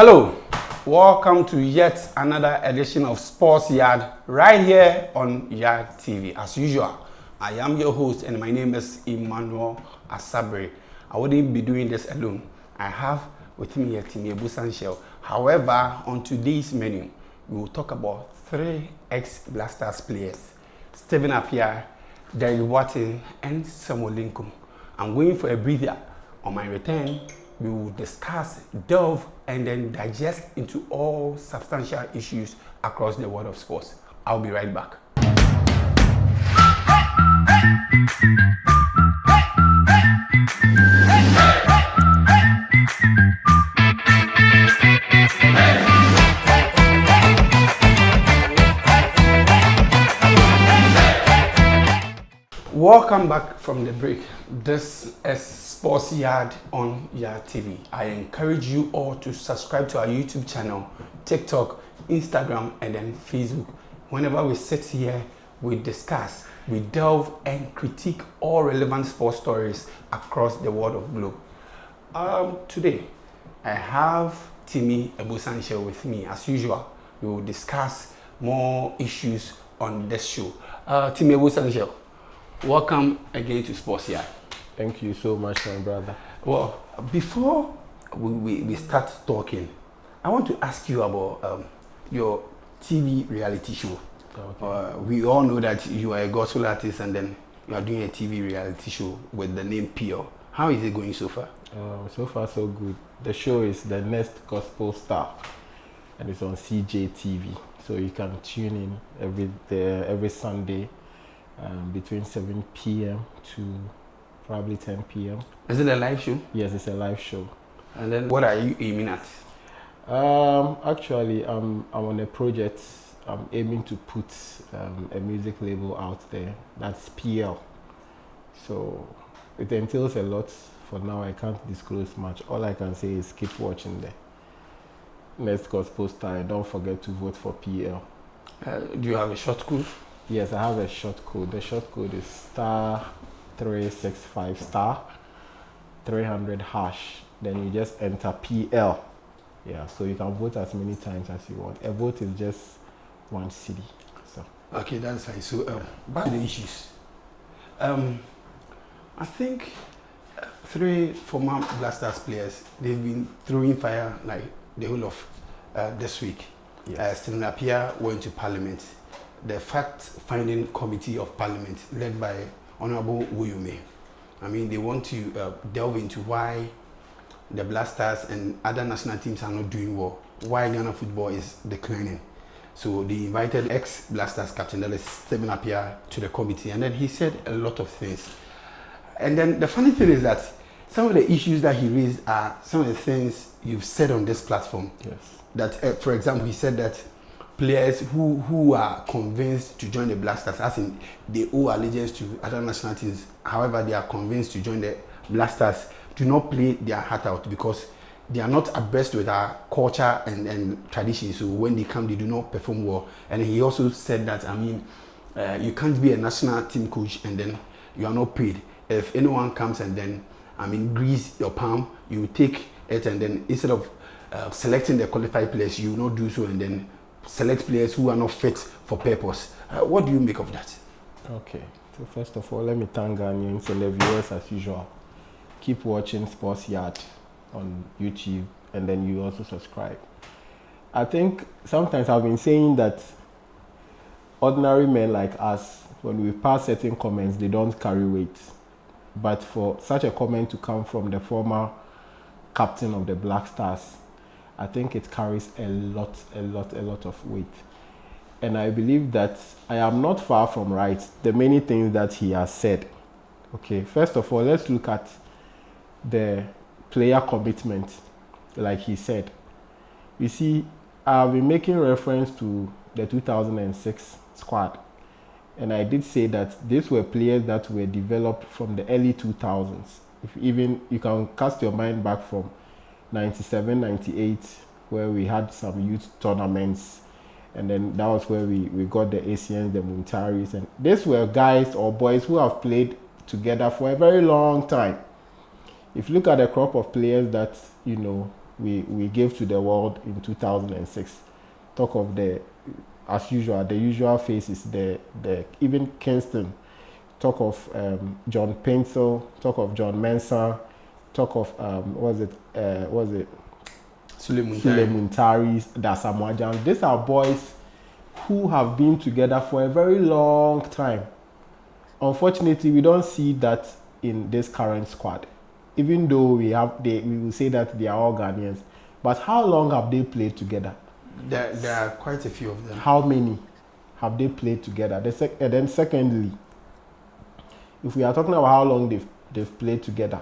Hello, welcome to yet another edition of Sports Yard right here on YADTV. As usual, I am your host and my name is Emmanuel Asabre. I wouldn't be doing this alone. I have with me here Timmy Ebusanshel. However, on today's menu, we will talk about three ex-Blasters players, Stephen Appiah, Derek Watson, and Samuel Lincoln. I'm going for a breather. On my return, we will discuss, delve, and then digest into all substantial issues across the world of sports. I'll be right back. Welcome back from the break. This is Sports Yard on YADTV. I encourage you all to subscribe to our YouTube channel, TikTok, Instagram, and then Facebook. Whenever we sit here, we discuss, we delve and critique all relevant sports stories across the world of globe. Today, I have Timmy Ebusanshel with me. As usual, we will discuss more issues on this show. Timmy Ebusanshel, welcome again to Sports Yard. Thank you so much, my brother. Well, before we start talking, I want to ask you about your TV reality show. Okay. We all know that you are a gospel artist and then you are doing a TV reality show with the name Pure. How is it going so far? So far, so good. The show is The Next Gospel Star and it's on GFA. So you can tune in every Sunday between 7 p.m. to probably 10 p.m. Is it a live show? Yes, it's a live show. And then what are you aiming at? Actually, I'm on a project. I'm aiming to put a music label out there. That's PL. So it entails a lot. For now, I can't disclose much. All I can say is keep watching the Next Gospel Star and don't forget to vote for PL. Do you have a short code? Yes, I have a short code. The short code is star 365 star 300 hash. Then you just enter PL. Yeah, so you can vote as many times as you want. A vote is just one city. So okay, that's fine. So back to the issues. I think three former Blasters players, they've been throwing fire like the whole of this week. yes. Stephen Appiah went to Parliament. The fact-finding committee of Parliament, led by Honorable Wuyume. I mean, they want to delve into why the Blasters and other national teams are not doing well, why Ghana football is declining. So they invited ex-Blasters captain, that is Stephen Appiah, to the committee, and then he said a lot of things. And then the funny thing is that some of the issues that he raised are some of the things you've said on this platform. Yes. That, for example, he said that players who are convinced to join the Blasters, as in they owe allegiance to other national teams, however they are convinced to join the Blasters, do not play their heart out because they are not abreast with our culture and tradition. So when they come, they do not perform well. And he also said that, I mean, you can't be a national team coach and then you are not paid. If anyone comes and then, I mean, grease your palm, you take it and then instead of selecting the qualified players, you will not do so and then select players who are not fit for purpose. What do you make of that? Okay. So first of all, let me thank Ghanaians and the viewers as usual. Keep watching Sports Yard on YouTube and then you also subscribe. I think sometimes I've been saying that ordinary men like us, when we pass certain comments, they don't carry weight. But for such a comment to come from the former captain of the Black Stars, I think it carries a lot of weight. And I believe that I am not far from right, the many things that he has said. Okay, first of all, let's look at the player commitment, like he said. You see, I've been making reference to the 2006 squad. And I did say that these were players that were developed from the early 2000s. If even you can cast your mind back from 97, 98, where we had some youth tournaments. And then that was where we got the Asians, the Muntaris. And these were guys or boys who have played together for a very long time. If you look at the crop of players that, you know, we gave to the world in 2006. Talk of the, as usual, the usual faces, the even Kingston. Talk of John Pencil, talk of John Mensah, talk of was it Sule Muntaris, Dasamoah. These are boys who have been together for a very long time. Unfortunately, we don't see that in this current squad. Even though we will say that they are all Ghanaians, but how long have they played together? There are quite a few of them. How many have they played together? And then secondly, if we are talking about how long they've played together,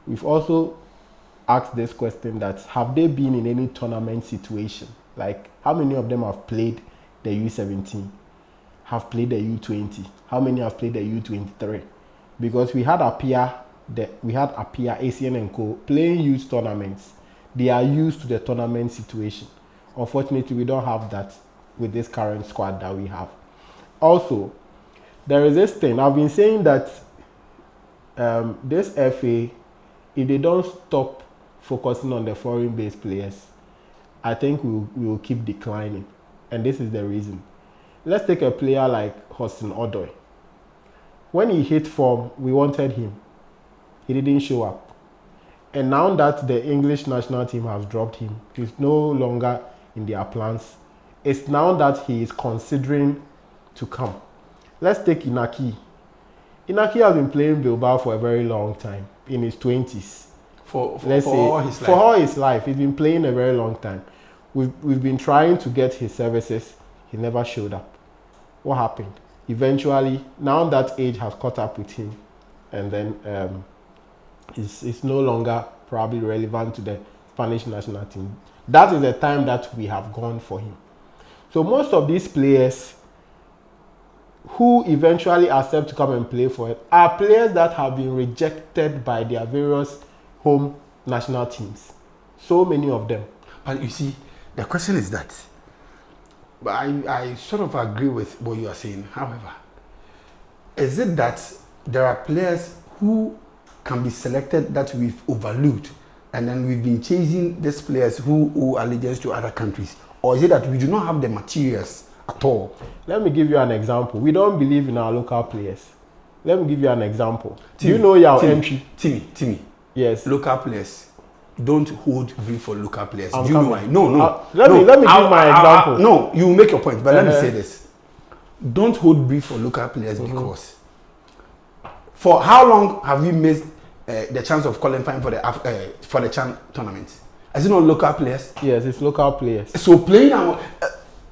we've also asked this question: that have they been in any tournament situation? Like, how many of them have played the U17, have played the U20? How many have played the U23? Because we had Apia, ACN and Co playing youth tournaments. They are used to the tournament situation. Unfortunately, we don't have that with this current squad that we have. Also, there is this thing. I've been saying that this FA, if they don't stop focusing on the foreign-based players, I think we will keep declining. And this is the reason. Let's take a player like Hudson Odoi. When he hit form, we wanted him. He didn't show up. And now that the English national team has dropped him, he's no longer in their plans. It's now that he is considering to come. Let's take Inaki. Inaki has been playing Bilbao for a very long time, in his 20s. For all his life. For all his life. He's been playing a very long time. We've been trying to get his services. He never showed up. What happened? Eventually, now that age has caught up with him, and then it's no longer probably relevant to the Spanish national team. That is the time that we have gone for him. So most of these players who eventually accept to come and play for it are players that have been rejected by their various home national teams. So many of them. But you see, the question is that, but I sort of agree with what you are saying. However, is it that there are players who can be selected that we've overlooked, and then we've been chasing these players who owe allegiance to other countries? Or is it that we do not have the materials at all? Let me give you an example. We don't believe in our local players. Let me give you an example. Timmy, do you know your entry? Timmy. Yes. Local players don't hold brief for local players. Do you know why? No. Let me give my example. No, you make your point, but let me say this. Don't hold brief for local players because for how long have we missed the chance of qualifying for the CHAN tournament? Is it not local players? Yes, it's local players. So playing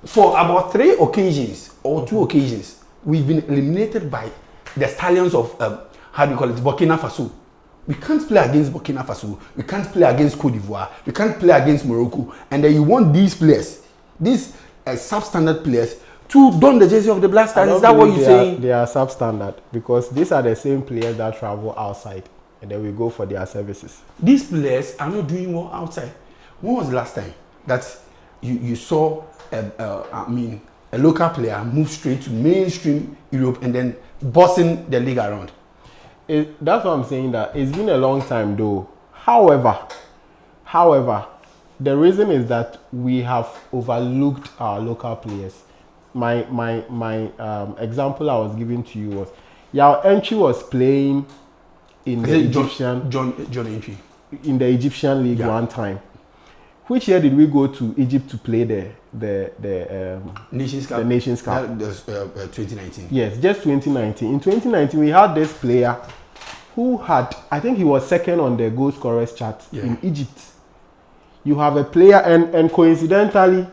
for about 3 occasions or 2 occasions, we've been eliminated by the stallions of Burkina Faso. We can't play against Burkina Faso. We can't play against Cote d'Ivoire. We can't play against Morocco. And then you want these players, these substandard players, to don the jersey of the Black Stars. Is that what you're saying? They are substandard because these are the same players that travel outside and then we go for their services. These players are not doing well outside. When was the last time that you saw a local player move straight to mainstream Europe and then bossing the league around? That's what I'm saying, that it's been a long time though. However, the reason is that we have overlooked our local players. My example I was giving to you was Yao Entry was playing in the Egyptian John Entry in the Egyptian league one time. Which year did we go to Egypt to play the Nations Cup? The Nations Cup. That was 2019. Yes, just 2019. In 2019, we had this player who had, I think he was second on the goal scorers chart in Egypt. You have a player, and coincidentally,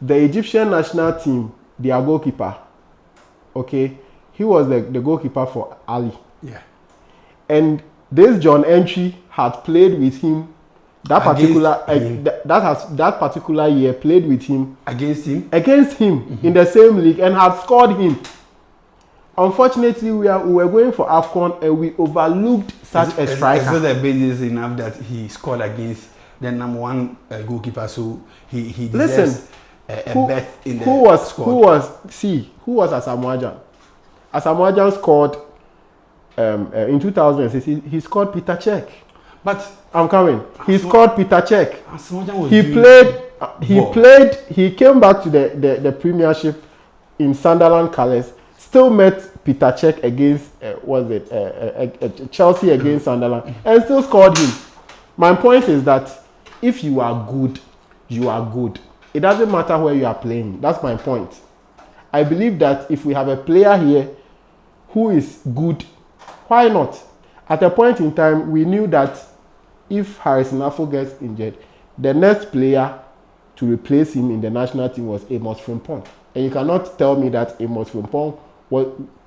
the Egyptian national team, their goalkeeper, okay, he was the goalkeeper for Ali. Yeah. And this John Entry had played with him that particular year, played with him against him in the same league and had scored him. Unfortunately, we were going for AFCON and we overlooked such a striker. Is that the basis enough that he scored against the number one goalkeeper? So he deserves a berth in the squad. Who was Asamoah? Asamoah scored in 2006. He scored Peter Cech. But I'm coming. He scored Peter Cech. He came back to the Premiership in Sunderland colours. Still met Peter Cech against Chelsea against Sunderland, and still scored him. My point is that if you are good, you are good. It doesn't matter where you are playing. That's my point. I believe that if we have a player here who is good, why not? At a point in time, we knew that if Harrison Afful gets injured, the next player to replace him in the national team was Amos Frimpong. And you cannot tell me that Amos Frimpong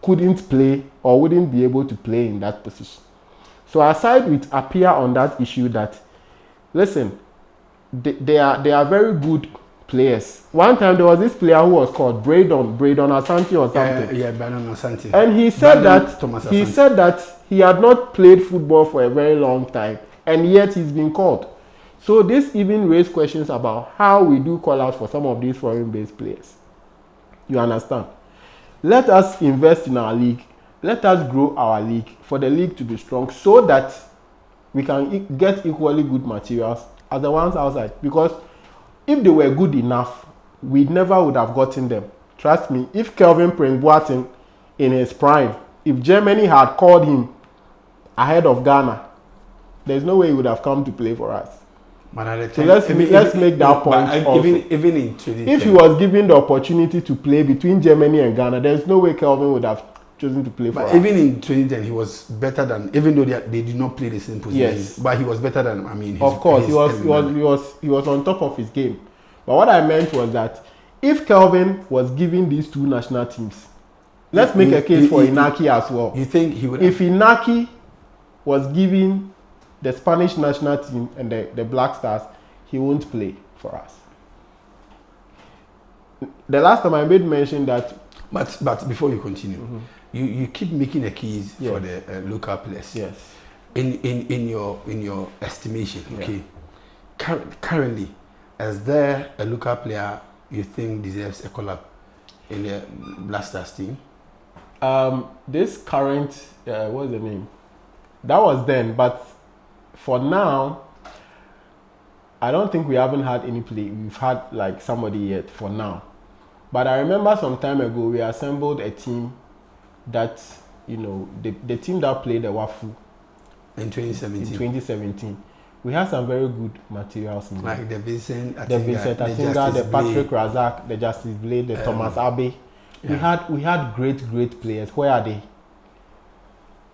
couldn't play or wouldn't be able to play in that position. So aside with Appiah on that issue, that listen, they are very good players. One time there was this player who was called Braydon Asante or something. Yeah, Braydon Asante. And he said that he had not played football for a very long time, and yet he's been called. So this even raised questions about how we do call out for some of these foreign-based players. You understand? Let us invest in our league. Let us grow our league for the league to be strong, so that we can get equally good materials as the ones outside. Because if they were good enough, we never would have gotten them. Trust me, if Kelvin Prince Boateng in his prime, if Germany had called him ahead of Ghana, there's no way he would have come to play for us. But so let's make that point. Even in 2010, if he was given the opportunity to play between Germany and Ghana, there's no way Kelvin would have chosen to play for us. Even in 2010, he was better than, even though they did not play the same position. Yes. But he was better than, of course, he was on top of his game. But what I meant was that if Kelvin was given these two national teams, let's make a case for Inaki as well. You think he would? If Inaki was given the Spanish national team and the Black Stars, he won't play for us. The last time I made mention that. But before you continue, you keep making a case for the local players. Yes. In your estimation, okay. Currently, is there a local player you think deserves a call-up in the Black Stars team? This current, what's the name? That was then, but for now, I don't think we haven't had any play. We've had like somebody yet for now. But I remember some time ago we assembled a team that, the team that played the Wafu in 2017. In 2017. We had some very good materials in there. Like the Vincent Atinga, the Patrick Razak, the Justice Blade, the Thomas Abe. Yeah. We had great players. Where are they?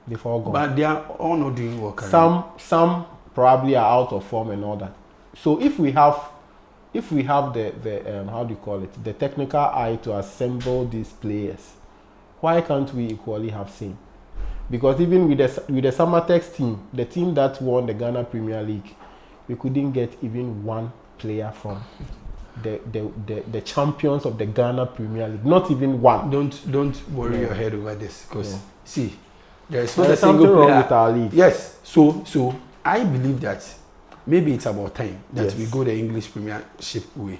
They've all gone. But they are all not doing work. Some probably are out of form and all that. So if we have the how do you call it, the technical eye to assemble these players, why can't we equally have same? Because even with the Summertex team, the team that won the Ghana Premier League, we couldn't get even one player from the champions of the Ghana Premier League. Not even one. Don't worry your head over this, because see, there's something wrong with our league. Yes. So I believe that maybe it's about time that we go the English Premiership way.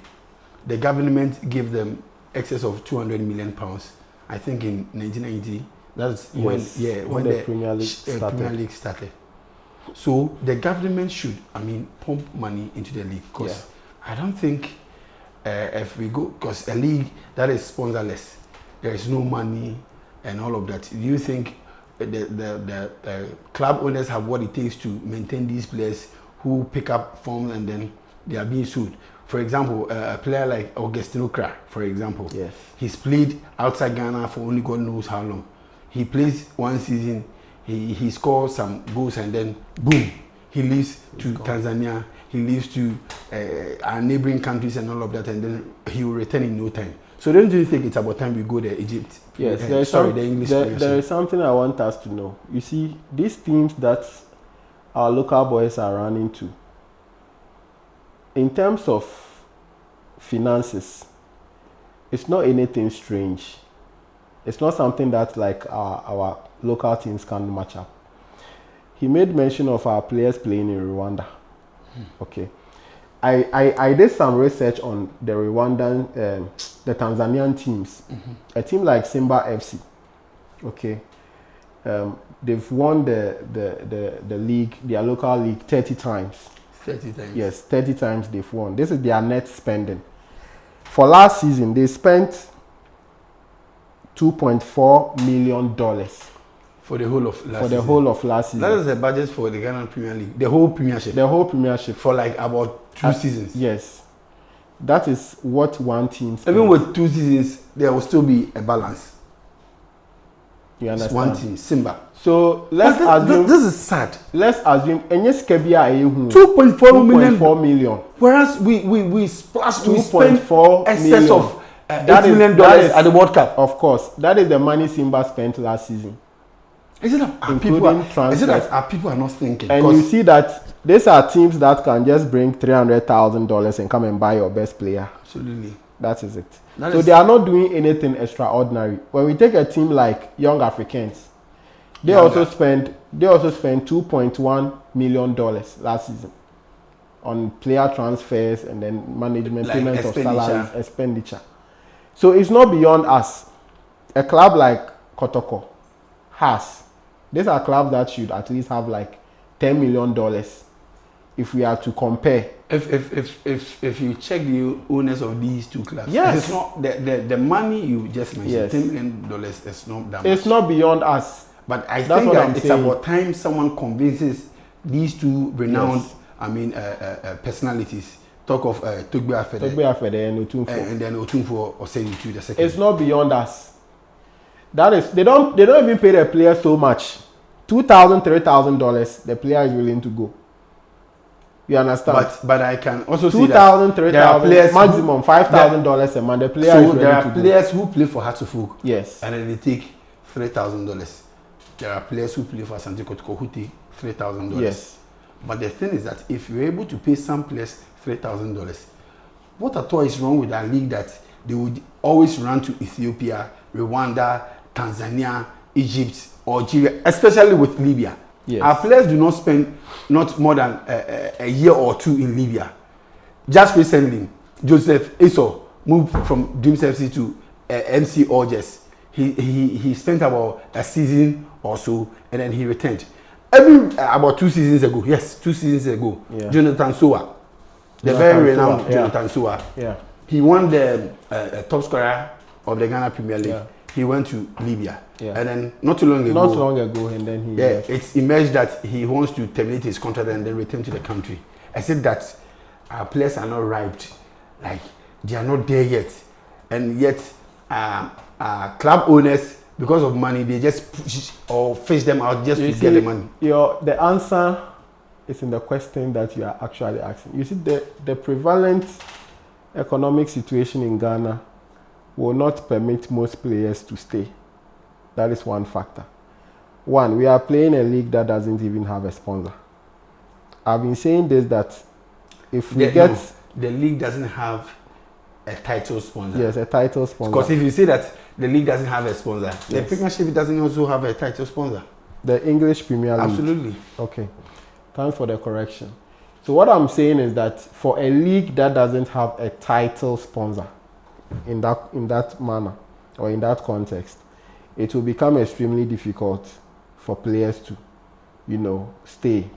The government gave them excess of £200 million. I think in 1990. That's when the Premier League started. So the government should, pump money into the league, because I don't think if we go, because a league that is sponsorless, there is no money and all of that. Do you think the club owners have what it takes to maintain these players who pick up forms and then they are being sued? For example, a player like Augustino Kra, for example, he's played outside Ghana for only God knows how long. He plays one season, he scores some goals, and then boom, he leaves to Tanzania, he leaves to our neighboring countries and all of that, and then he will return in no time. So don't you think it's about time we go to Egypt? Yes, the English. There is something I want us to know. You see, these teams that our local boys are running to, in terms of finances, it's not anything strange. It's not something that like our local teams can match up. He made mention of our players playing in Rwanda. Okay. I did some research on the Rwandan, the Tanzanian teams. A team like Simba FC. Okay. they've won the league, their local league, 30 times. 30 times. Yes, 30 times they've won. This is their net spending. For last season, they spent $2.4 million for the whole of last season. For the whole of last season. That is the budget for the Ghana Premier League. The whole Premiership. The whole Premiership. For like about 2 seasons. Yes. That is what one team spends. Even with 2 seasons, there will still be a balance. You understand? It's one team, Simba. So let's assume this is sad. Let's assume Enyes Kebia 2.4 million. Whereas we splashed 2.4 excess of $8 million at the World Cup. Of course, that is the money Simba spent last season. Is it that our people are not thinking? And you see that these are teams that can just bring $300,000 and come and buy your best player. Absolutely. That is it. So they are not doing anything extraordinary. When we take a team like Young Africans, they also spent $2.1 million last season on player transfers and then management, like payment of salaries, expenditure. So it's not beyond us. A club like Kotoko has. These are clubs that should at least have like $10 million if we are to compare. If you check the owners of these two clubs, yes, it's not the money you just mentioned. Yes. $10 million is not that much. It's not beyond us. But I think that it's about time someone convinces these two renowned, yes, personalities. Talk of Tugbe Afede and Otumfo. And then Otumfo or say to the second. It's not beyond us. That is, they don't even pay the player so much. $2,000, $3,000, the player is willing to go. You understand? But I can also see $2,000, $3,000, maximum $5,000 a month. The player is ready to go. There are players who play for Hatufuk. Yes. And then they take $3,000. There are players who play for Asante Kotoko who take $3,000. Yes. But the thing is that if you're able to pay some players $3,000, what at all is wrong with that league that they would always run to Ethiopia, Rwanda, Tanzania, Egypt, Algeria, especially with Libya? Yes. Our players do not spend not more than a year or 2 in Libya. Just recently, Joseph Eso moved from Dreams FC to MC Algiers. He spent about a season or so, and then he returned. About 2 seasons ago, yes, 2 seasons ago, yeah. Jonathan Soa, very renowned Jonathan Soa, yeah. He won the top scorer of the Ghana Premier League. Yeah. He went to Libya, yeah. And then not too long ago, and then he it's emerged that he wants to terminate his contract and then return to the country. I said that our players are not ripe, like they are not there yet, and yet club owners, because of money, they just push or fish them out just to get the money. The answer is in the question that you are actually asking. You see, the prevalent economic situation in Ghana will not permit most players to stay. That is one factor. One, we are playing a league that doesn't even have a sponsor. I've been saying this, that if we the league doesn't have a title sponsor. Yes, a title sponsor. Because if you say that the league doesn't have a sponsor, yes, the Premiership doesn't also have a title sponsor. The English Premier League. Absolutely. Okay. Thanks for the correction. So what I'm saying is that for a league that doesn't have a title sponsor, in that manner or in that context, it will become extremely difficult for players to,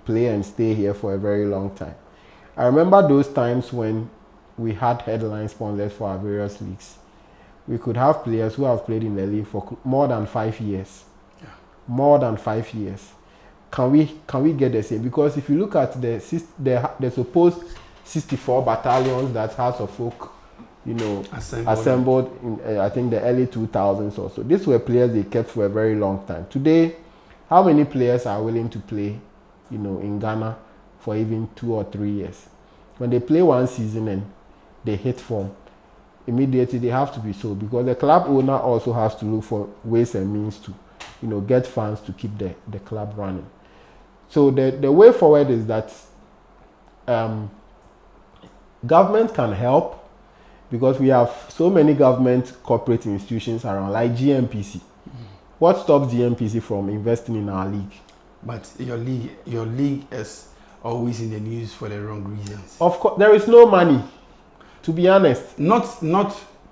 play and stay here for a very long time. I remember those times when we had headline sponsors for our various leagues. We could have players who have played in the league for more than 5 years. Yeah. More than 5 years. Can we get the same? Because if you look at the supposed 64 battalions that House of Folk, assembled in I think the early 2000s or so. These were players they kept for a very long time. Today, how many players are willing to play, in Ghana for even 2 or 3 years? When they play one season and they hit form, immediately they have to be sold, because the club owner also has to look for ways and means to, get funds to keep the club running. So the way forward is that government can help, because we have so many government corporate institutions around, like GMPC. What stops GMPC from investing in our league? But your league is always in the news for the wrong reasons. Of course, there is no money. To be honest, not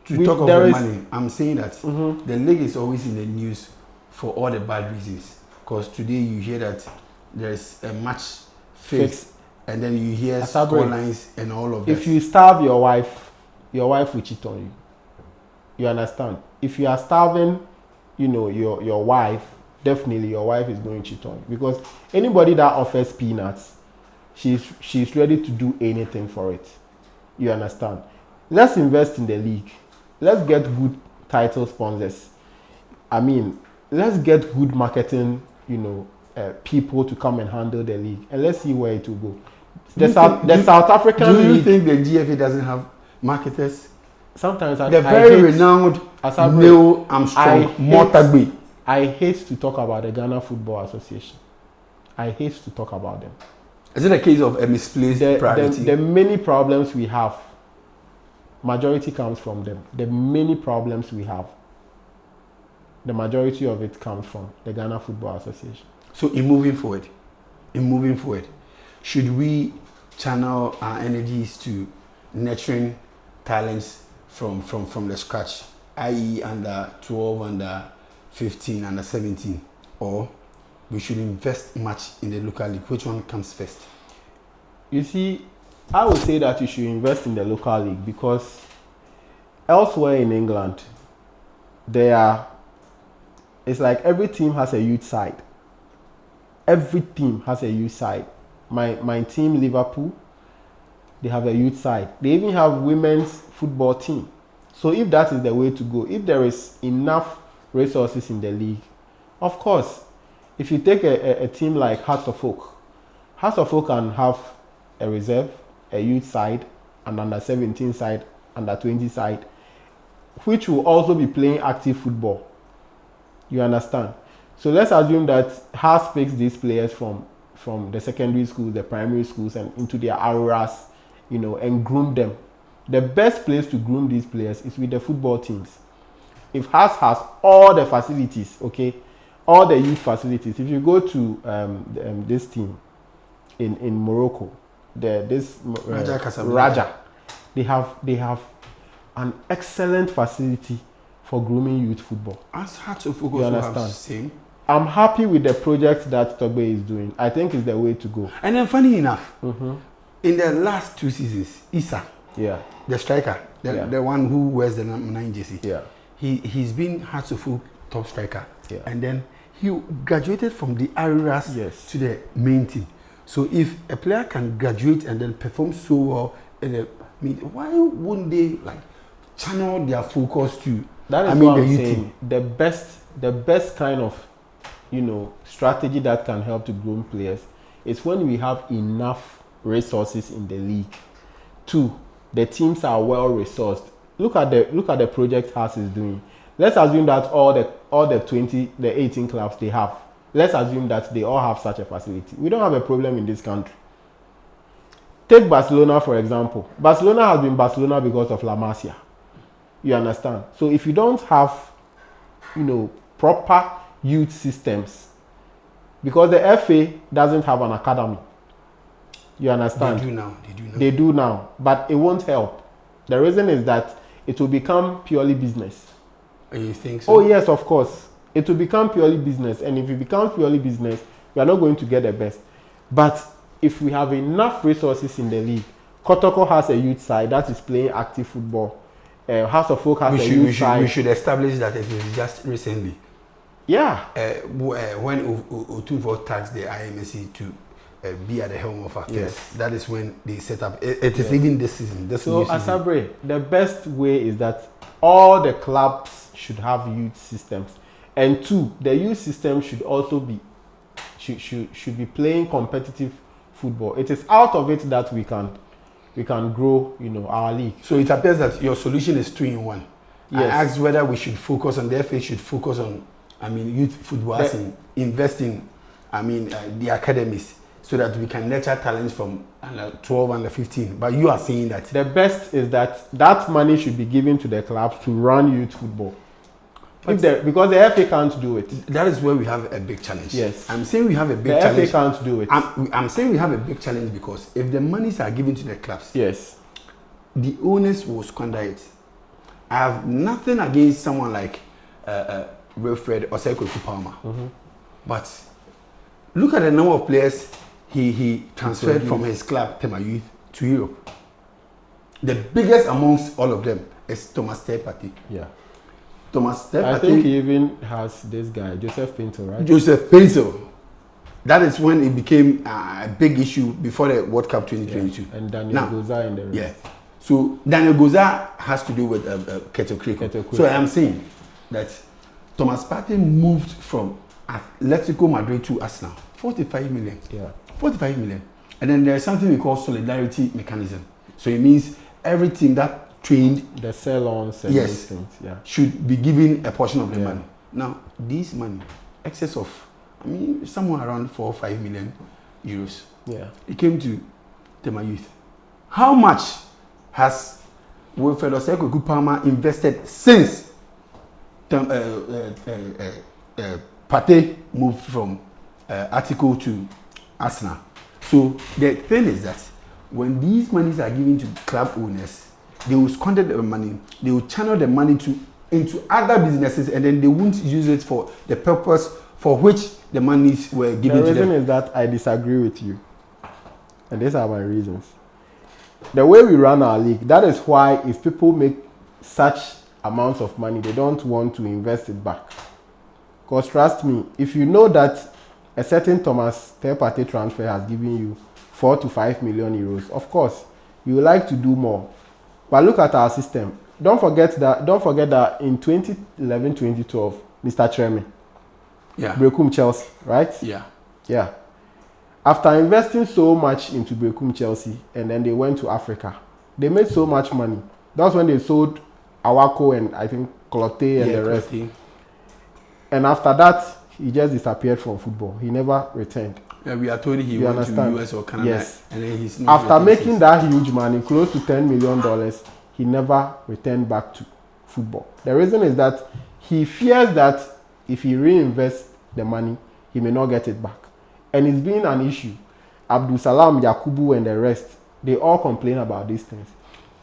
to talk about money. I'm saying that the league is always in the news for all the bad reasons. Because today you hear that there's a match fixed, and then you hear Asabre, score lines and all of that. If you starve your wife will cheat on you. You understand? If you are starving, your wife, definitely your wife is going to cheat on you. Because anybody that offers peanuts, she's ready to do anything for it. You understand? Let's invest in the league. Let's get good title sponsors. I mean, let's get good marketing, people to come and handle the league, and let's see where it will go. The South African league. Do you think league, the GFA doesn't have marketers? Sometimes the very renowned Neil Armstrong Motagbe. I hate to talk about the Ghana Football Association. I hate to talk about them. Is it a case of a misplaced priority? The many problems we have, majority comes from them. The many problems we have, the majority of it comes from the Ghana Football Association. So in moving forward, should we channel our energies to nurturing talents from the scratch, i.e. under 12, under 15, under 17, or we should invest much in the local league? Which one comes first? You see, I would say that you should invest in the local league, because elsewhere in England, it's like every team has a youth side. Every team has a youth side. My team, Liverpool, they have a youth side. They even have women's football team. So if that is the way to go, if there is enough resources in the league, of course, if you take a team like Hearts of Oak can have a reserve, a youth side, an under 17 side, under 20 side, which will also be playing active football. You understand? So let's assume that Hearts picks these players from the secondary schools, the primary schools, and into their auroras, and groom them. The best place to groom these players is with the football teams. If Hearts has all the facilities, all the youth facilities. If you go to this team in Morocco, Raja, they have an excellent facility for grooming youth football. As Hearts of Oak also have the same. I'm happy with the project that Togbe is doing. I think it's the way to go. And then funny enough, in the last 2 seasons, Issa, the striker, the one who wears the number 9 jersey, he's been Hearts of Oak top striker. And then he graduated from the Ariras to the main team. So if a player can graduate and then perform so well, why wouldn't they channel their focus to? That is what I'm saying. The best kind of strategy that can help to groom players is when we have enough resources in the league. 2, the teams are well resourced. Look at the project Hearts is doing. Let's assume that all the 18 clubs they have. Let's assume that they all have such a facility. We don't have a problem in this country. Take Barcelona for example. Barcelona has been Barcelona because of La Masia. You understand? So if you don't have, proper youth systems, because the FA doesn't have an academy. You understand? They do now, but it won't help. The reason is that it will become purely business. You think so? Oh yes, of course. It will become purely business, and if it becomes purely business, we are not going to get the best. But if we have enough resources in the league, Kotoko has a youth side that is playing active football. House of Folk has a youth side. We should establish that it is just recently. Yeah. When Otunfo tasked the IMSC to be at the helm of affairs, that is when they set up. It is even this season. So, Asabre, the best way is that all the clubs should have youth systems, and 2, the youth system should also be should be playing competitive football. It is out of it that we can grow, our league. So it appears that your solution is 2 in 1. Yes. I asked whether we should focus on the FA should focus on, youth football, as in investing, the academies, so that we can nurture talents from under 12, under 15. But you are saying that the best is that money should be given to the clubs to run youth football. Because the FA can't do it. That is where we have a big challenge. Yes. I'm saying we have a big challenge. The FA can't do it. I'm saying we have a big challenge because if the monies are given to the clubs, the owners will squander it. I have nothing against someone like Wilfred or Sekou Palmer. But Look at the number of players he transferred from his club, Tema Youth, to Europe. The biggest amongst all of them is Thomas Partey. Yeah. Thomas Partey. I think he even has this guy, Joseph Pinto, right? Joseph Pinto. That is when it became a big issue before the World Cup 2022. Yeah. And Daniel Goza in the race. Yeah. So Daniel Goza has to do with Keto Kriko. So I am saying that Thomas Partey moved from Atletico Madrid to Arsenal. 45 million. Yeah. 45 million. And then there's something we call solidarity mechanism. So it means every team that trained the sell-ons and those things, should be given a portion of the money. Now, this money, excess of, somewhere around 4 or 5 million euros. Yeah. It came to Tema Youth. How much has Wilfred Oseko Palmer invested since Partey moved from Article to Arsenal? So the thing is that when these monies are given to club owners, they will squander the money, they will channel the money into other businesses, and then they won't use it for the purpose for which the monies were given to them. The reason is that I disagree with you. And these are my reasons. The way we run our league, that is why if people make such amounts of money, they don't want to invest it back. Because trust me, if you know that a certain Thomas Partey transfer has given you 4 to 5 million euros, of course, you would like to do more. But look at our system. Don't forget that in 2011-2012, Mr. Chairman, Brekum Chelsea, right? Yeah. After investing so much into Brekum Chelsea, and then they went to Africa, they made so much money. That's when they sold Awako and I think Cloté and the rest. And after that, he just disappeared from football. He never returned. Yeah, we are told he went to the US or Canada. Yes. And then he's not after making that huge money, close to $10 million, he never returned back to football. The reason is that he fears that if he reinvests the money, he may not get it back. And it's been an issue. Abdul Salam, Yakubu, and the rest, they all complain about these things.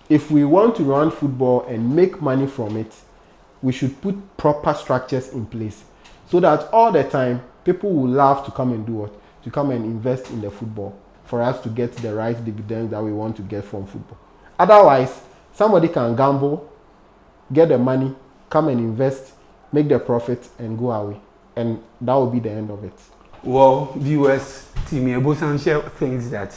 If we want to run football and make money from it, we should put proper structures in place so that all the time people will love to come and do what? To come and invest in the football for us to get the right dividends that we want to get from football. Otherwise, somebody can gamble, get the money, come and invest, make the profit, and go away. And that will be the end of it. Well, viewers, Timmy Ebosanche thinks that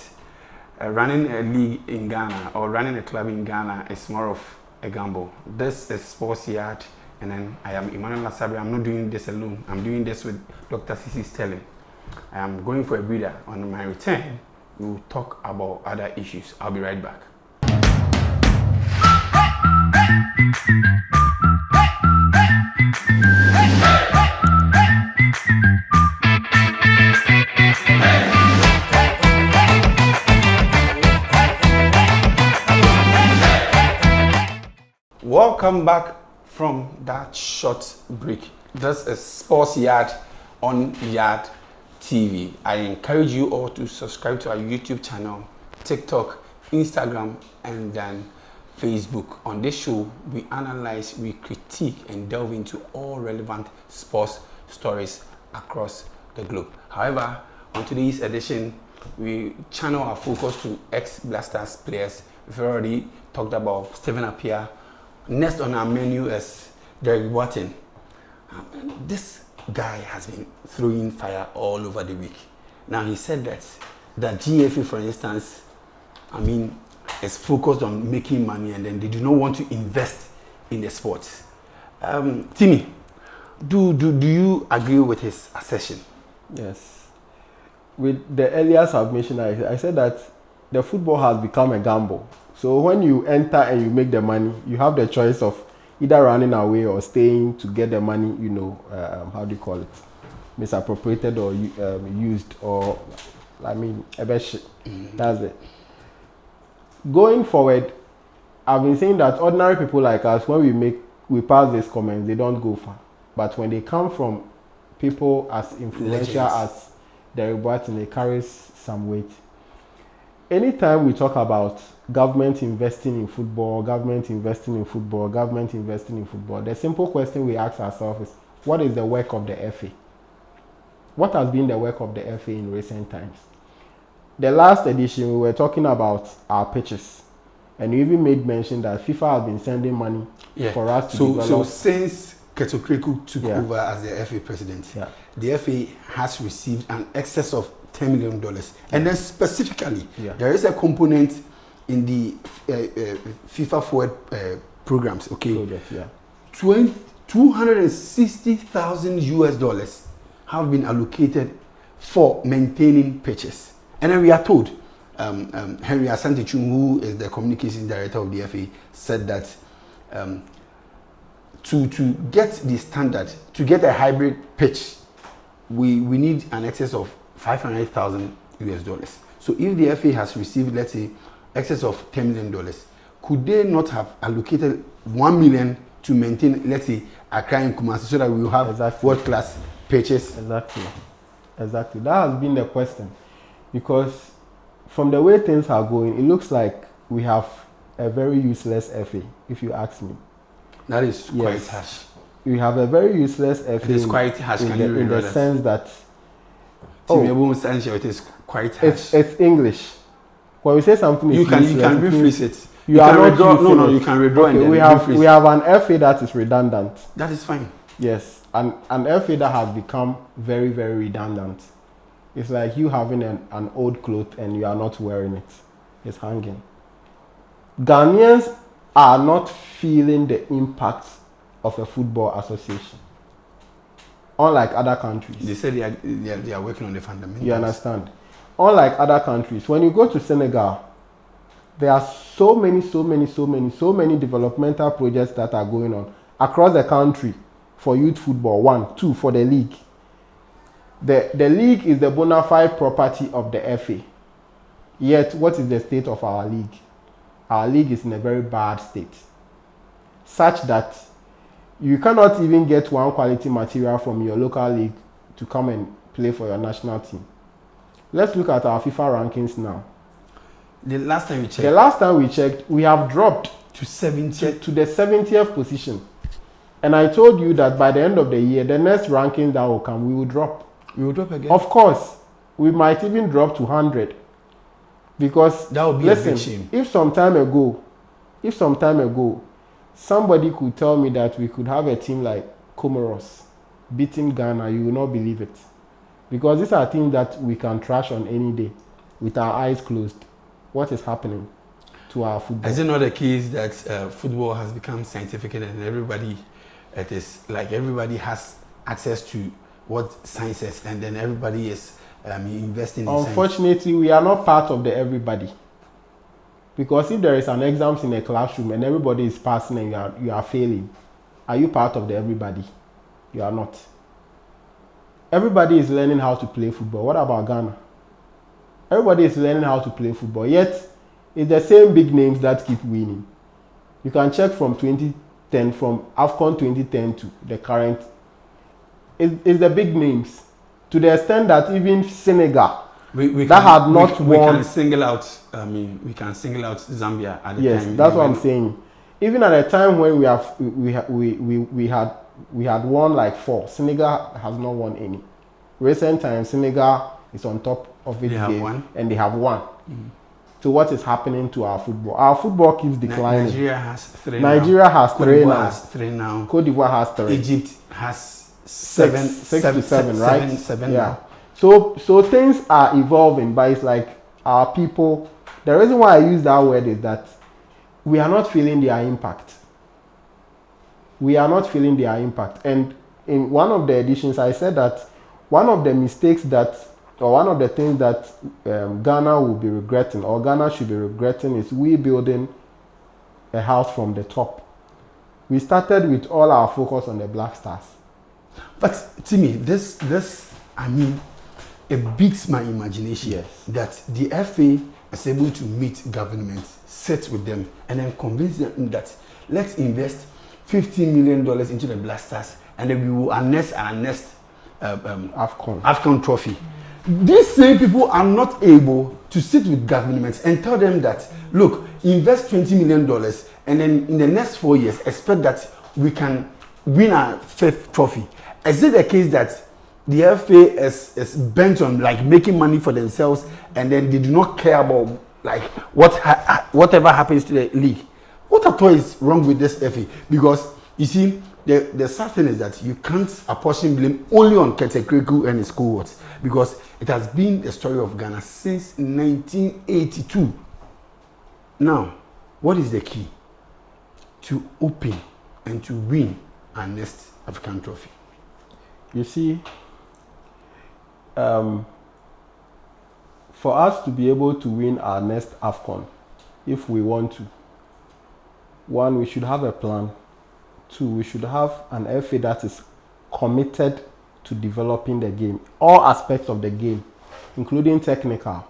running a league in Ghana or running a club in Ghana is more of a gamble. This is Sports Yard, and then I am Emmanuel Lasabre. I'm not doing this alone. I'm doing this with Dr. Sisi Sterling. I am going for a breather. On my return, we will talk about other issues. I'll be right back. Welcome back from that short break. This is Sports Yard on YADTV. I encourage you all to subscribe to our YouTube channel, TikTok, Instagram, and then Facebook. On this show, we analyze, we critique, and delve into all relevant sports stories across the globe. However, on today's edition, we channel our focus to ex-Blasters players. We've already talked about Stephen Appiah. Next on our menu is Derek Boateng. This guy has been throwing fire all over the week. Now he said that the GFA, for instance, is focused on making money, and then they do not want to invest in the sports. Timmy, do you agree with his assertion? Yes. With the earlier submission, I said that the football has become a gamble. So when you enter and you make the money, you have the choice of either running away or staying to get the money, how do you call it? Misappropriated or used, or, that's it. Going forward, I've been saying that ordinary people like us, when we pass these comments, they don't go far. But when they come from people as influential as Derek Boateng, it carries some weight. Anytime we talk about government investing in football, the simple question we ask ourselves is, what is the work of the FA? what has been the work of the FA in recent times? The last edition, we were talking about our pitches. And you even made mention that FIFA has been sending money for us to develop. So since Ketokreku took over as the FA president, the FA has received an excess of $10 million. And then specifically, there is a component in the FIFA Forward programs, Project, 260,000 US dollars have been allocated for maintaining pitches. And then we are told, Henry Asante-Chum, who is the communications director of the FA, said that to get the standard, to get a hybrid pitch, we need an excess of 500,000 US dollars. So if the FA has received, let's say, excess of $10 million, could they not have allocated 1 million to maintain, let's say, Accra and Kumasi, so that we will have world-class pitches? Exactly. That has been the question. Because from the way things are going, it looks like we have a very useless FA, if you ask me. That is quite harsh. We have a very useless FA. It is quite harsh. In the sense that it is quite harsh. It's English. When we say something, you can rephrase it. You can redraw. No, you can redraw. Okay, we have an FA that is redundant. That is fine. Yes, an FA that has become very, very redundant. It's like you having an old cloth and you are not wearing it. It's hanging. Ghanaians are not feeling the impact of a football association. Unlike other countries. They said they are working on the fundamentals. You understand? Unlike other countries, when you go to Senegal, there are so many developmental projects that are going on across the country for youth football. 1, 2, for the league. The league is the bona fide property of the FA. Yet, what is the state of our league? Our league is in a very bad state. Such that you cannot even get one quality material from your local league to come and play for your national team. Let's look at our FIFA rankings now. The last time we checked, we have dropped to 70th. To the 70th position. And I told you that by the end of the year, the next ranking that will come, we will drop. We will drop again? Of course. We might even drop to 100. Because, that would be a big shame. If some time ago, somebody could tell me that we could have a team like Comoros beating Ghana, you will not believe it. Because these are things that we can trash on any day with our eyes closed. What is happening to our football? Is it not the case that football has become scientific and everybody has access to what science is, and then everybody is investing in Unfortunately, science? We are not part of the everybody. Because if there is an exam in a classroom and everybody is passing and you are failing, are you part of the everybody? You are not. Everybody is learning how to play football. What about Ghana? Everybody is learning how to play football, yet it's the same big names that keep winning. You can check from 2010, from AFCON 2010 to the current. It's the big names, to the extent that even Senegal, we can single out Zambia at the time. Yes, that's what I'm saying. Even at a time when we had won like 4, Senegal has not won any. Recent times, Senegal is on top of it game, and they have won. Mm-hmm. So what is happening to our football? Our football keeps declining. Nigeria has 3 now. Cote d'Ivoire has 3. Egypt has 7, 6 to 7, right? 7 yeah. now. So things are evolving, but it's like our people. The reason why I use that word is that we are not feeling their impact. And in one of the editions, I said that one of the mistakes or one of the things that Ghana will be regretting, or Ghana should be regretting, is we building a house from the top. We started with all our focus on the Black Stars. But Timmy, it beats my imagination that the FA is able to meet governments, sit with them, and then convince them that let's invest $15 million into the Black Stars, and then we will harness our next AFCON trophy. These same people are not able to sit with governments and tell them that, look, invest $20 million, and then in the next 4 years, expect that we can win our 5th trophy. Is it the case that the FA is bent on like making money for themselves, and then they do not care about like whatever happens to the league. What at all is wrong with this FA? Because you see, the sad thing is that you can't apportion blame only on Ketekreku and his cohorts, because it has been the story of Ghana since 1982. Now, what is the key to open and to win our next African trophy? You see, for us to be able to win our next AFCON, if we want to, one, we should have a plan. Two, we should have an FA that is committed to developing the game, all aspects of the game, including technical.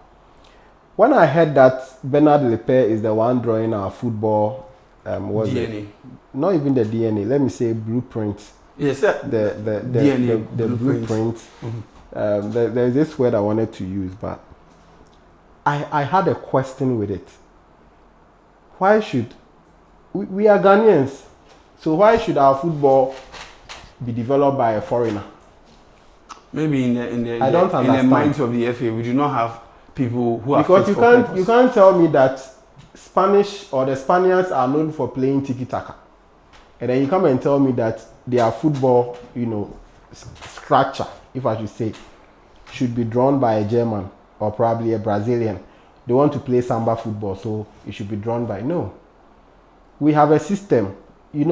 When I heard that Bernard Lepere is the one drawing our football, DNA. Not even the DNA, let me say blueprint. Yes, sir. The DNA, the blueprint. Mm-hmm. There's this word I wanted to use, but I had a question with it. Why should we are Ghanaians, so why should our football be developed by a foreigner? Maybe in I don't understand. In the minds of the FA, we do not have people who are because fit you for can't purpose. you can't tell me that Spanish or the Spaniards are known for playing tiki-taka, and then you come and tell me that their football, structure, if I should say, should be drawn by a German or probably a Brazilian. They want to play samba football, so it should be drawn by. No, we have a system. The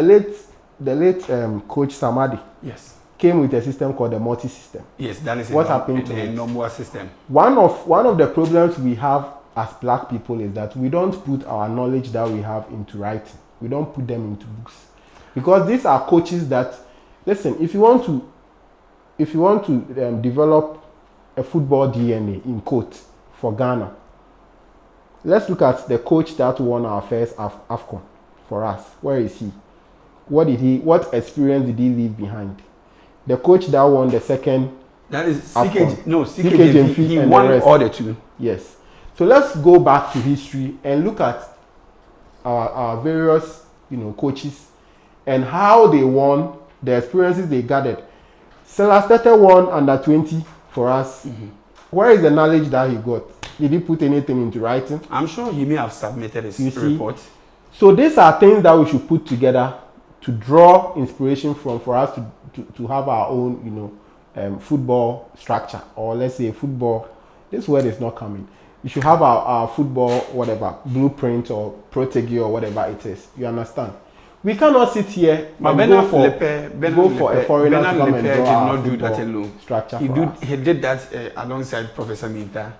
late coach Samadi, yes, came with a system called the multi-system. yes, that is What happened to the it? normal system. One of the problems we have as black people is that we don't put our knowledge that we have into writing. We don't put them into books, because these are coaches that, listen, if you want to develop a football DNA in quote for Ghana, let's look at the coach that won our first AFCON for us. Where is he? What experience did he leave behind? The coach that won the second, That is AFCON. CKJ. He and won the rest. all the two. Yes. So let's go back to history and look at our various coaches and how they won, the experiences they gathered. Selastete won under 20 for us. Mm-hmm. Where is the knowledge that he got? Did he put anything into writing? I'm sure he may have submitted his report. So these are things that we should put together to draw inspiration from, for us to have our own football structure, or let's say football. This word is not coming. We should have our football, whatever, blueprint or protege or whatever it is. You understand? We cannot sit here and go for a foreigner to come and draw our do that football alone. Structure He for did us. he did that alongside Professor Minta,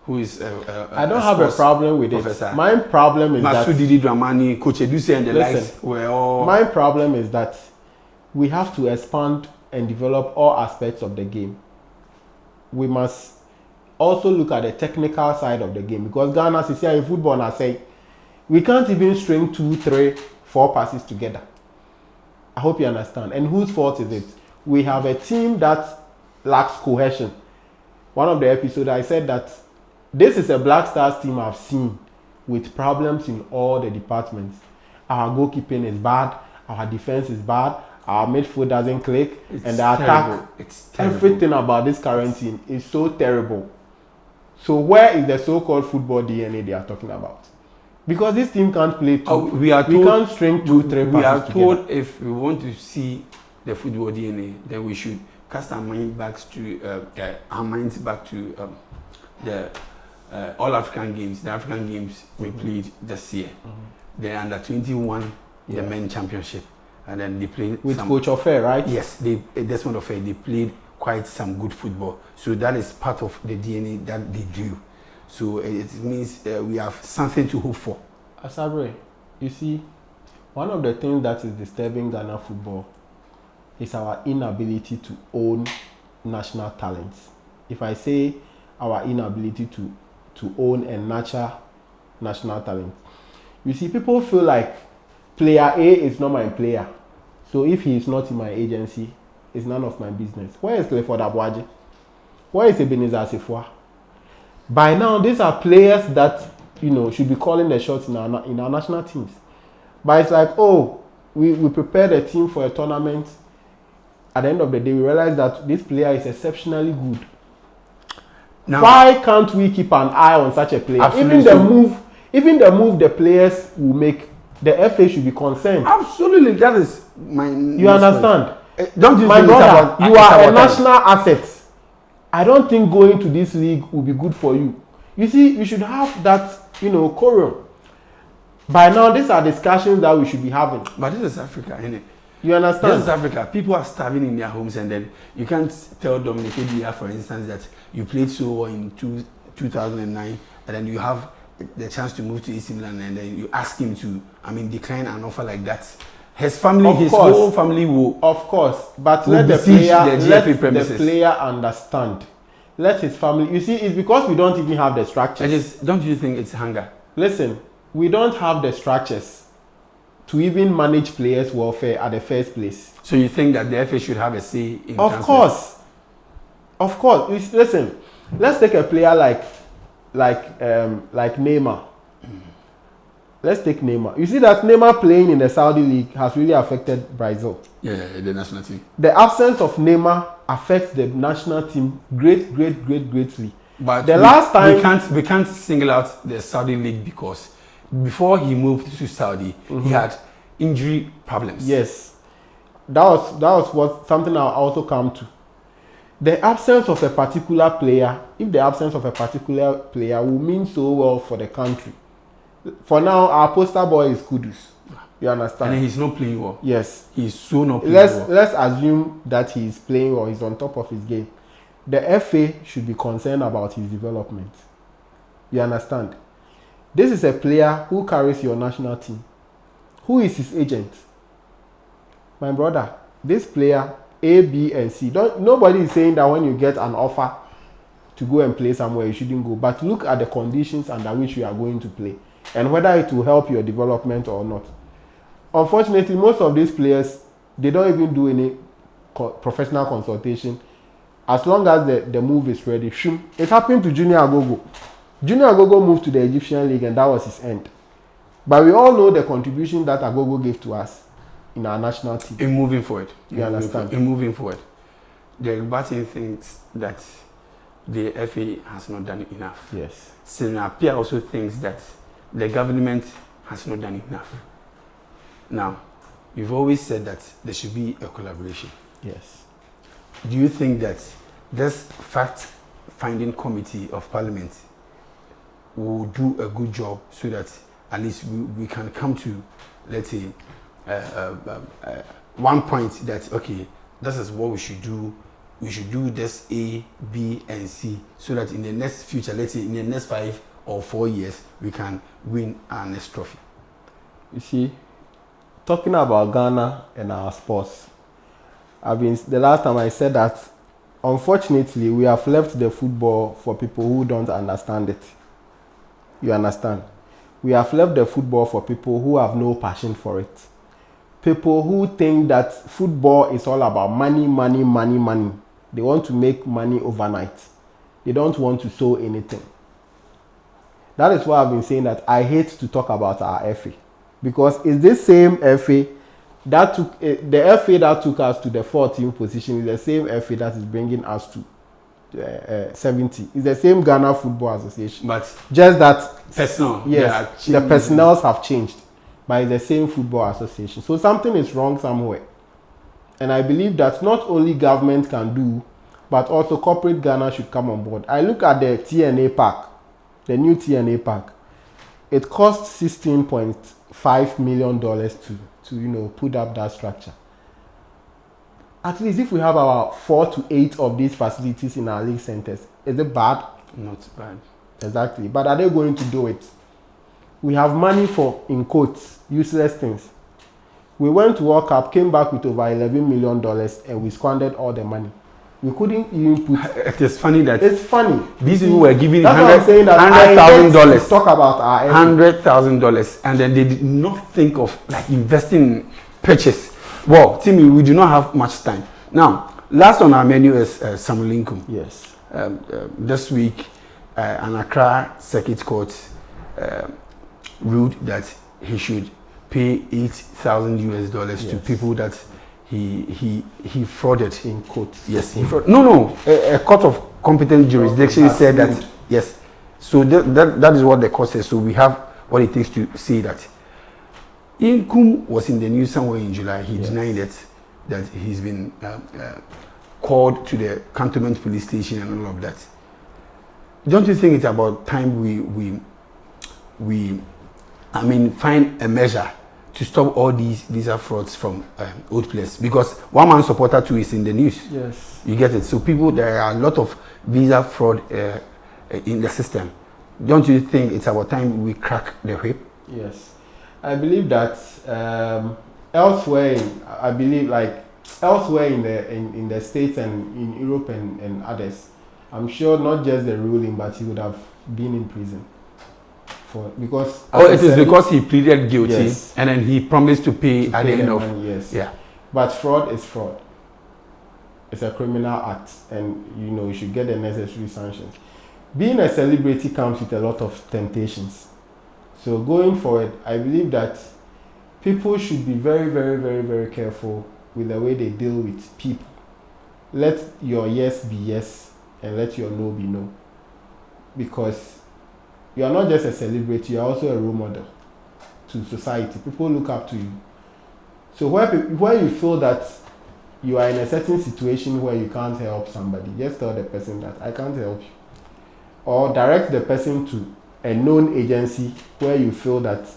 who is I don't have a problem with professor. it. My problem is that Masudi Dramani, Coach Eduse and the Listen, likes were all. my problem is that we have to expand and develop all aspects of the game. We must also look at the technical side of the game, because Ghana, is here in football, and I say we can't even string 2, 3, 4 passes together. I hope you understand. And whose fault is it? We have a team that lacks cohesion. One of the episodes I said that this is a Black Stars team I've seen with problems in all the departments. Our goalkeeping is bad, our defense is bad, our midfield doesn't click, and the attack, everything about this current team is so terrible. So where is the so-called football DNA they are talking about? Because this team can't play two. We can't string 2, 3 passes We are told together. if we want to see the football DNA, then we should cast our minds back to the all African games, the African games we played this year. The under 21, the men championship, and then they played with Coach Ofe, right? Yes, that's one of it. They played quite some good football. So that is part of the DNA that they do. So it means we have something to hope for. Asabre, you see, one of the things that is disturbing Ghana football is our inability to own national talents. If I say our inability to own and nurture national talent, you see, people feel like player A is not my player. So if he is not in my agency, it's none of my business. Where is Clifford Abuaji? Where is Ebenezer Asifua? By now, these are players that should be calling the shots in our national teams. But it's like, oh, we prepared a team for a tournament. at the end of the day, we realize that this player is exceptionally good. Now, why can't we keep an eye on such a player? Even the move the players will make, the FA should be concerned. Absolutely, that is my. You understand? Don't you my think brother, you are a national asset. I don't think going to this league will be good for you. You see, you should have that, quorum. By now, these are discussions that we should be having. But this is Africa, isn't it? You understand? This is Africa. People are starving in their homes, and then you can't tell Dominic Edia, for instance, that you played so well in 2009, and then you have the chance to move to AC Milan, and then you ask him to, decline an offer like that. His family, whole family will. Of course, but let the player understand. Let his family. You see, it's because we don't even have the structures. Don't you think it's hunger? Listen, we don't have the structures to even manage players' welfare at the first place. So you think that the FA should have a say in transfers? Of course. Listen, let's take a player like Neymar. Let's take Neymar. You see that Neymar playing in the Saudi league has really affected Brazil. Yeah, the national team. The absence of Neymar affects the national team greatly. But last time we can't single out the Saudi league because before he moved to Saudi, he had injury problems. Yes, that was something I'll also come to. The absence of a particular player, if the absence of a particular player will mean so well for the country. For now, our poster boy is Kudus. You understand? And he's not playing well. Yes. He's so not playing well. Let's assume that he's playing well, he's on top of his game. The FA should be concerned about his development. You understand? This is a player who carries your national team. Who is his agent? My brother, this player, A, B, and C. Nobody is saying that when you get an offer to go and play somewhere, you shouldn't go. But look at the conditions under which you are going to play and whether it will help your development or not. Unfortunately, most of these players, they don't even do any professional consultation. As long as the move is ready. It happened to Junior Agogo. Junior Agogo moved to the Egyptian league and that was his end. But we all know the contribution that Agogo gave to us in our national team. In moving forward. You understand? In moving forward. The Batin thinks that the FA has not done enough. Yes. Sinapia also thinks that the government has not done enough. Now, you've always said that there should be a collaboration. Yes. Do you think that this fact-finding committee of parliament will do a good job so that at least we can come to, let's say, one point that, okay, this is what we should do. We should do this A, B, and C so that in the next future, let's say in the next 5 or 4 years, we can win our next trophy. You see, talking about Ghana and our sports, the last time I said that, unfortunately, we have left the football for people who don't understand it. You understand? We have left the football for people who have no passion for it. People who think that football is all about money. They want to make money overnight. They don't want to sow anything. That is why I've been saying that I hate to talk about our FA. Because it's this same FA that took the FA that took us to the 14th position is the same FA that is bringing us to 70. It's the same Ghana Football Association. But just that personnel. Yes, the personnel have changed. But it's the same football association. So something is wrong somewhere. And I believe that not only government can do, but also corporate Ghana should come on board. I look at the TNA Park, the new TNA Park. It cost $16.5 million to put up that structure. At least if we have about 4 to 8 of these facilities in our league centers, is it bad? Not bad. Exactly. But are they going to do it? We have money for, in quotes, useless things. We went to World Cup, came back with over $11 million, and we squandered all the money. We couldn't even put. It is funny that. It's funny. These people were giving $100,000. Talk about our $100,000, and then they did not think of investing in purchase. Well, Timmy, we do not have much time now. Last on our menu is Samuel Lincoln. Yes. This week, an Accra Circuit Court ruled that he should pay $8,000 to people that he frauded. In quotes. Yes, he fraud. No. A court of competent jurisdiction said that. Yes. So that is what the court says. So we have what it takes to say that Inkum was in the news somewhere in July. He denied that he's been called to the cantonment police station and all of that. Don't you think it's about time we find a measure to stop all these visa frauds from old players? Because one man supporter too is in the news. Yes. You get it. So there are a lot of visa fraud in the system. Don't you think it's about time we crack the whip? Yes, I believe that elsewhere in the States and in Europe and others, I'm sure not just the ruling, but he would have been in prison because. It is because he pleaded guilty and then he promised to pay at the end of. Yes. Yeah. But fraud is fraud. It's a criminal act, and you should get the necessary sanctions. Being a celebrity comes with a lot of temptations. So going forward, I believe that people should be very, very, very, very careful with the way they deal with people. Let your yes be yes and let your no be no. Because you are not just a celebrity, you are also a role model to society. People look up to you. So where you feel that you are in a certain situation where you can't help somebody, just tell the person that I can't help you. Or direct the person to a known agency where you feel that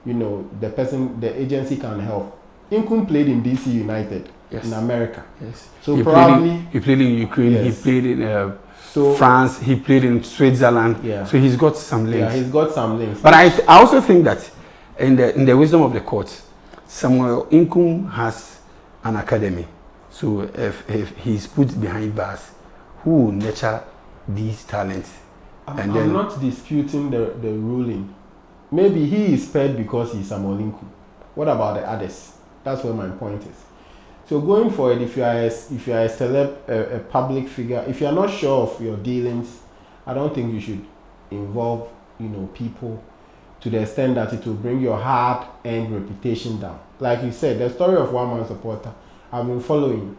the agency can help. Inkum played in DC United in America. Yes. So he played in Ukraine. Yes. He played in France. He played in Switzerland. Yeah. So he's got some links. Yeah, he's got some links. But I also think that in the wisdom of the court, Samuel Inkum has an academy. So if he's put behind bars, who will nurture these talents? I'm not disputing the ruling. Maybe he is spared because he's Samuel Inkum. What about the others? That's where my point is. So going forward, if you are a celeb, a public figure, if you are not sure of your dealings, I don't think you should involve people to the extent that it will bring your hard-earned reputation down. Like you said, the story of one man supporter, I've been following.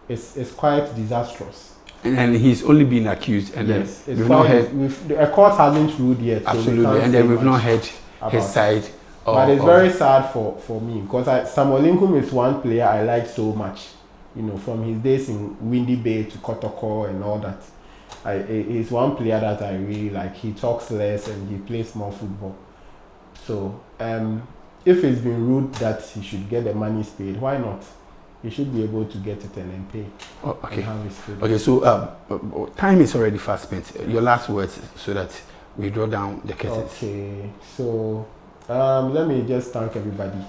It's quite disastrous. And he's only been accused, and then we've not heard. A court hasn't ruled yet. Absolutely, so and then we've not heard his side. But it's very sad for me because Samuel Inkum is one player I like so much. From his days in Windy Bay to Kotoko and all that. He's one player that I really like. He talks less and he plays more football. So if it's been ruled that he should get the money paid, why not? He should be able to get it and then pay. Oh, okay. Okay. So time is already fast spent. Your last words, so that we draw down the curtains. Okay. So let me just thank everybody.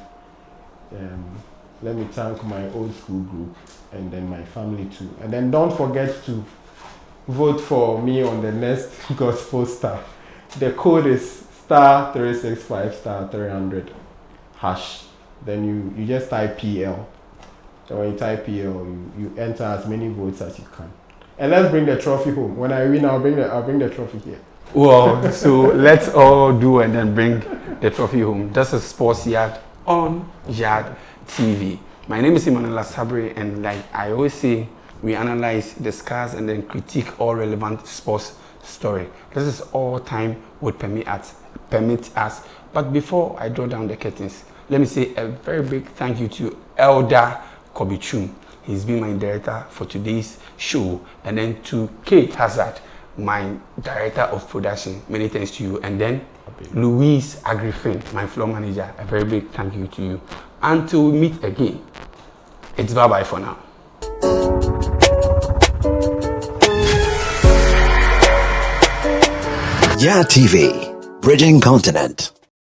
Let me thank my old school group and then my family too. And then don't forget to vote for me on the next Gospel Star. The code is *365*300 #. Then you just type PL. So when you type PL, you enter as many votes as you can. And let's bring the trophy home. When I win, I'll bring the trophy here. Well, so let's all do and then bring the trophy home. This is Sports Yard on YADTV. My name is Emmanuel Sabri, and like I always say, we analyze, discuss, and then critique all relevant sports story. This is all time would permit us. But before I draw down the curtains, let me say a very big thank you to Elder Kobichum. He's been my director for today's show, and then to K Hazard, my director of production. Many thanks to you. And then Louise Agrifin, my floor manager. A very big thank you to you. Until we meet again, it's bye-bye for now. YADTV, Bridging Continent.